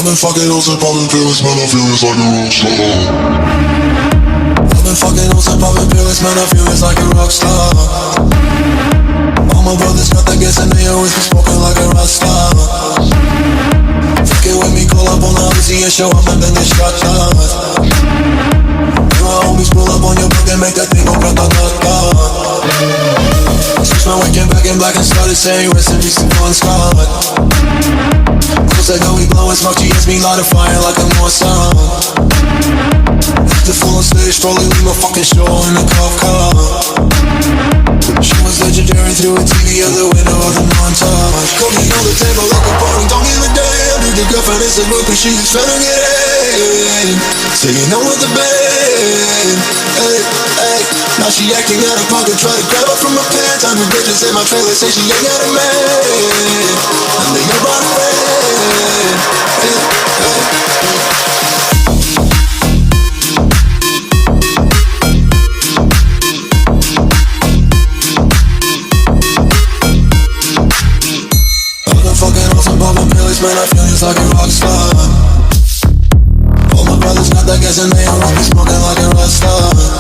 been fucking hoes and popping pills, man, I feel it's like a rock star. I've been fucking hoes and popping pills, man, I feel it's like a rock star. All my brothers got that gas and they always be smoking like a rock star. Fucking with me, call up on the Abdii and show up and then they shot down. My homies pull up on your block and make that thing go grata-ta-ta. Switch my weekend back in black and started saying rest in peace to one Scott. Cause I know we blowin' smoke, GS me light a fire like a North Sun. The full on stage, probably leave my fucking show in a cop car. She was legendary through a TV out the window of the montage. Cookie on the table like a party, don't give a damn. Dude, your girlfriend is a groupie, she was tryna get in. Singing on with the band. Hey, hey. Now she acting out of pocket, try to grab her from her pants. I'm the bitches in my trailer, say she ain't got a man. And they ain't brought a friend. Hey, hey, hey. Man, I feel it's like a rock star. All my brothers got that gas and they always be smoking like a rock star.